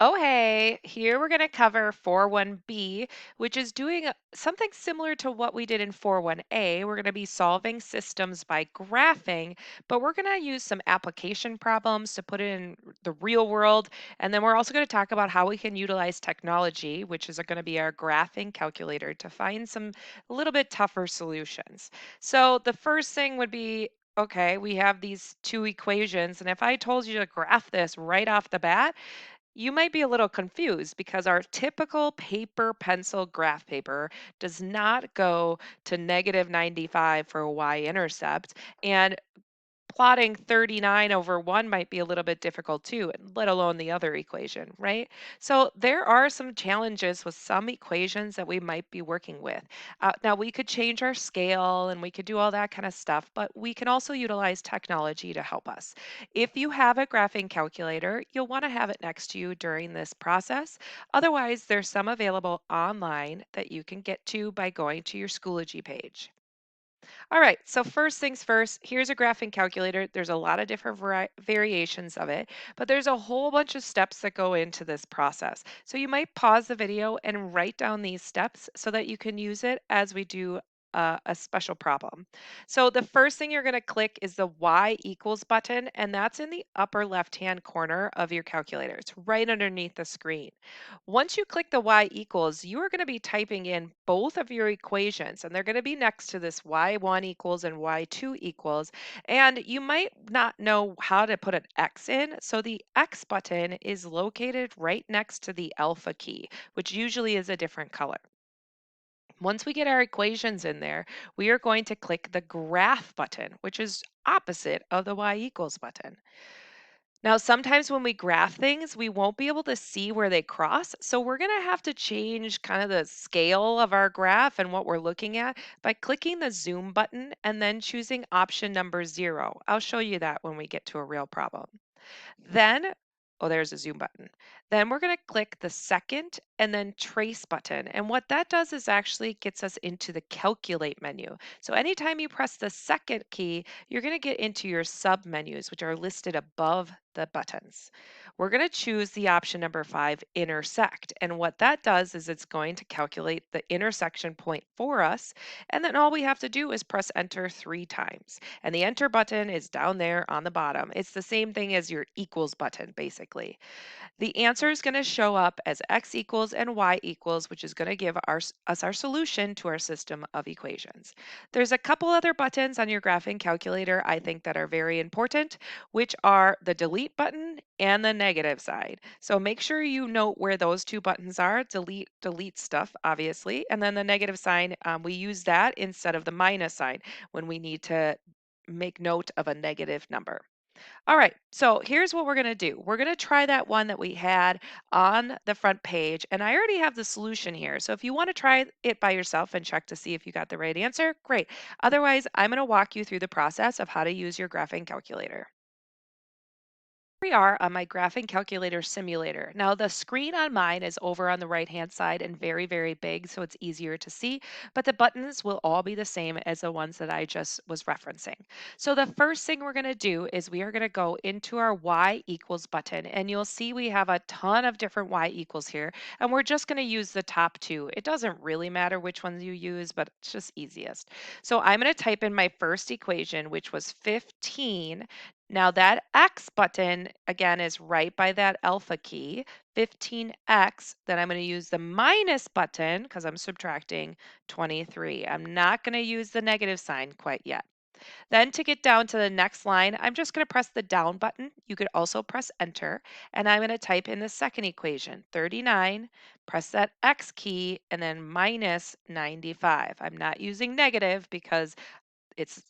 Oh, hey, here we're going to cover 41B, which is doing something similar to what we did in 41A. We're going to be solving systems by graphing, but we're going to use some application problems to put it in the real world. And then we're also going to talk about how we can utilize technology, which is going to be our graphing calculator, to find some a little bit tougher solutions. So the first thing would be okay, we have these two equations, and if I told you to graph this right off the bat, you might be a little confused because our typical paper pencil graph paper does not go to -95 for a y-intercept. And plotting 39 over 1 might be a little bit difficult too, let alone the other equation, right? So there are some challenges with some equations that we might be working with. Now, we could change our scale and we could do all that kind of stuff, but we can also utilize technology to help us. If you have a graphing calculator, you'll want to have it next to you during this process. Otherwise, there's some available online that you can get to by going to your Schoology page. All right, so first things first, here's a graphing calculator. There's a lot of different variations of it, but there's a whole bunch of steps that go into this process. So you might pause the video and write down these steps so that you can use it as we do a special problem. So the first thing you're going to click is the Y equals button, and that's in the upper left-hand corner of your calculator. It's right underneath the screen. Once you click the y equals, you are going to be typing in both of your equations, and they're going to be next to this y1 equals and y2 equals. And you might not know how to put an x in, so the x button is located right next to the alpha key, which usually is a different color. Once we get our equations in there, we are going to click the graph button, which is opposite of the y equals button. Now, sometimes when we graph things, we won't be able to see where they cross. So we're going to have to change kind of the scale of our graph and what we're looking at by clicking the zoom button and then choosing option number 0. I'll show you that when we get to a real problem. Then, oh, there's a zoom button. Then we're going to click the second and then trace button. And what that does is actually gets us into the calculate menu. So anytime you press the second key, you're going to get into your sub menus, which are listed above the buttons. We're going to choose the option number 5, intersect. And what that does is it's going to calculate the intersection point for us. And then all we have to do is press enter 3 times. And the enter button is down there on the bottom. It's the same thing as your equals button, basically. The answer is going to show up as x equals and y equals, which is going to give us our solution to our system of equations. There's a couple other buttons on your graphing calculator I think that are very important, which are the delete button and the negative side. So make sure you note where those two buttons are. Delete stuff, obviously, and then the negative sign, we use that instead of the minus sign when we need to make note of a negative number. All right, so here's what we're going to do. We're going to try that one that we had on the front page, and I already have the solution here. So if you want to try it by yourself and check to see if you got the right answer, great. Otherwise, I'm going to walk you through the process of how to use your graphing calculator. We are on my graphing calculator simulator. Now the screen on mine is over on the right hand side and very, very big, so it's easier to see, but the buttons will all be the same as the ones that I just was referencing. So the first thing we're gonna do is we are gonna go into our Y equals button, and you'll see we have a ton of different Y equals here, and we're just gonna use the top two. It doesn't really matter which ones you use, but it's just easiest. So I'm gonna type in my first equation, which was 15. Now that X button again is right by that alpha key, 15x. Then I'm going to use the minus button because I'm subtracting 23. I'm not going to use the negative sign quite yet. Then to get down to the next line, I'm just going to press the down button. You could also press enter, and I'm going to type in the second equation, 39, press that X key, and then minus 95. I'm not using negative because it's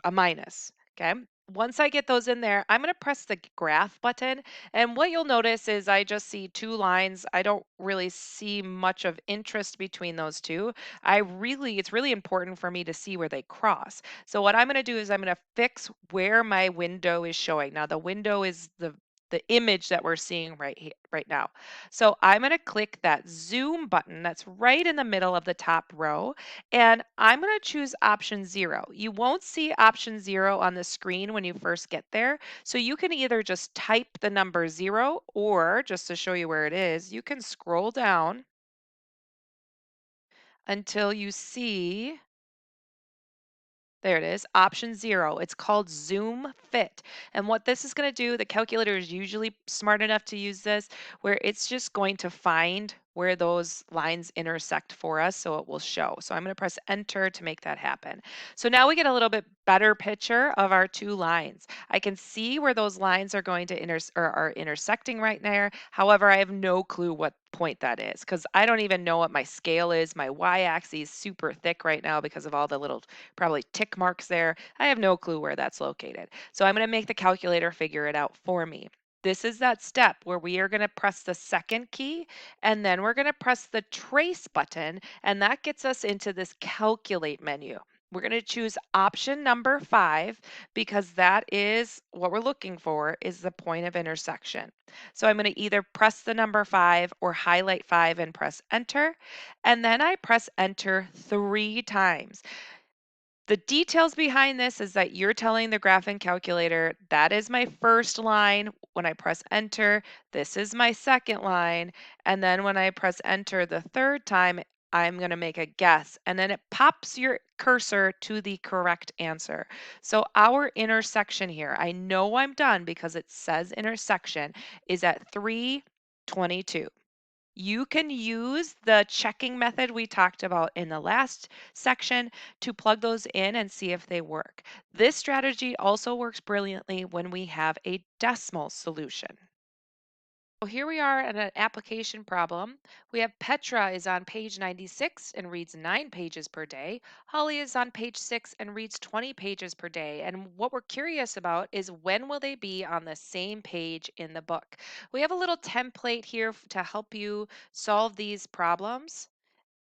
a minus. Okay. Once I get those in there, I'm going to press the graph button. And what you'll notice is I just see two lines. I don't really see much of interest between those two. It's really important for me to see where they cross. So what I'm going to do is I'm going to fix where my window is showing. Now the window is the the image that we're seeing right here, right now. So I'm going to click that zoom button that's right in the middle of the top row, and I'm going to choose option 0. You won't see option 0 on the screen when you first get there. So you can either just type the number 0, or just to show you where it is, you can scroll down until you see, there it is, option 0. It's called Zoom Fit. And what this is going to do, the calculator is usually smart enough to use this, where it's just going to find where those lines intersect for us, so it will show. So I'm going to press enter to make that happen. So now we get a little bit better picture of our two lines. I can see where those lines are going to or are intersecting right there. However, I have no clue what point that is, because I don't even know what my scale is. My y-axis is super thick right now because of all the little probably tick marks there. I have no clue where that's located. So I'm going to make the calculator figure it out for me. This is that step where we are going to press the second key, and then we're going to press the trace button, and that gets us into this calculate menu. We're going to choose option number 5, because that is what we're looking for, is the point of intersection. So I'm going to either press the number 5 or highlight 5 and press enter. And then I press enter 3 times. The details behind this is that you're telling the graphing calculator, that is my first line. When I press enter, this is my second line. And then when I press enter the third time, I'm going to make a guess. And then it pops your cursor to the correct answer. So our intersection here, I know I'm done because it says intersection, is at 322. You can use the checking method we talked about in the last section to plug those in and see if they work. This strategy also works brilliantly when we have a decimal solution. So here we are at an application problem. We have Petra is on page 96 and reads 9 pages per day. Holly is on page 6 and reads 20 pages per day. And what we're curious about is when will they be on the same page in the book? We have a little template here to help you solve these problems.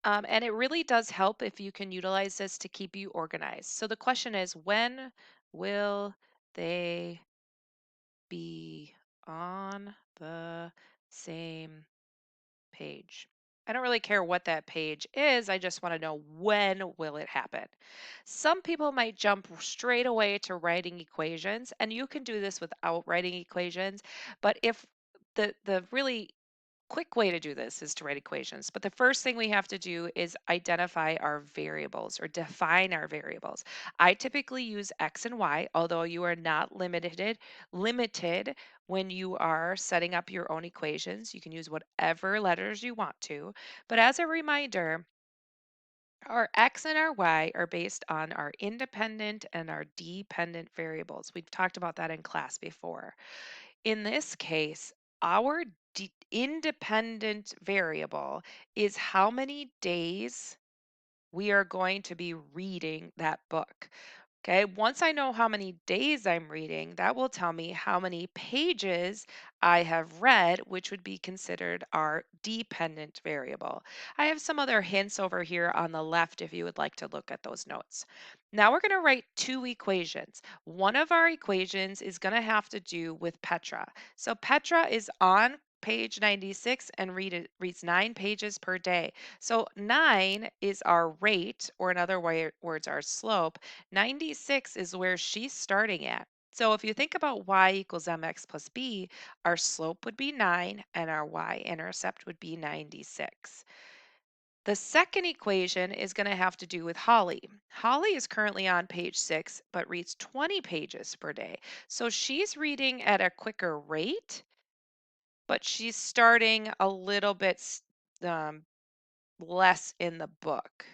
And it really does help if you can utilize this to keep you organized. So the question is, when will they be on the same page? I don't really care what that page is. I just want to know, when will it happen? Some people might jump straight away to writing equations, and you can do this without writing equations. But if the really quick way to do this is to write equations. But the first thing we have to do is identify our variables or define our variables. I typically use X and Y, although you are not limited when you are setting up your own equations. You can use whatever letters you want to. But as a reminder, our X and our Y are based on our independent and our dependent variables. We've talked about that in class before. In this case, our independent variable is how many days we are going to be reading that book. Okay, once I know how many days I'm reading, that will tell me how many pages I have read, which would be considered our dependent variable. I have some other hints over here on the left if you would like to look at those notes. Now we're going to write two equations. One of our equations is going to have to do with Petra. So Petra is on page 96 and reads 9 pages per day. So 9 is our rate, or in other words, our slope. 96 is where she's starting at. So if you think about y equals mx plus b, our slope would be 9 and our y-intercept would be 96. The second equation is going to have to do with Holly. Holly is currently on page 6 but reads 20 pages per day. So she's reading at a quicker rate, but she's starting a little bit um, less in the book.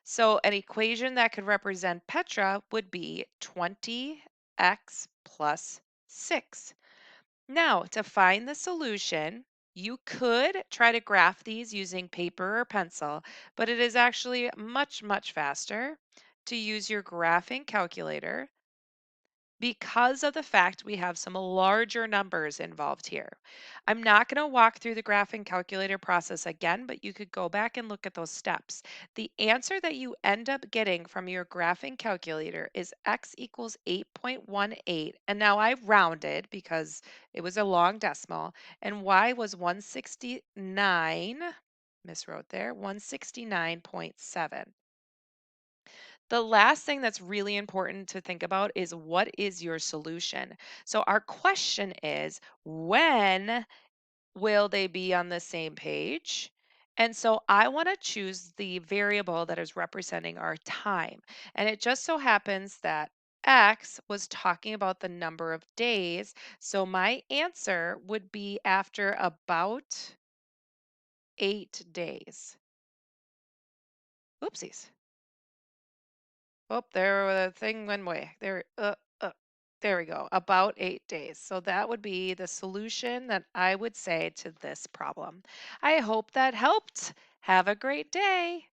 So an equation that could represent Petra would be 20x plus 6. Now, to find the solution, you could try to graph these using paper or pencil, but it is actually much, much faster to use your graphing calculator. because of the fact we have some larger numbers involved here. I'm not going to walk through the graphing calculator process again, but you could go back and look at those steps. The answer that you end up getting from your graphing calculator is x equals 8.18. And now I rounded because it was a long decimal, and y was 169. Miswrote there, 169.7. The last thing that's really important to think about is what is your solution? So, our question is when will they be on the same page? And so I want to choose the variable that is representing our time. And it just so happens that X was talking about the number of days. So my answer would be after about 8 days. Oopsies. Oh, there the thing went away. There we go. About 8 days. So that would be the solution that I would say to this problem. I hope that helped. Have a great day.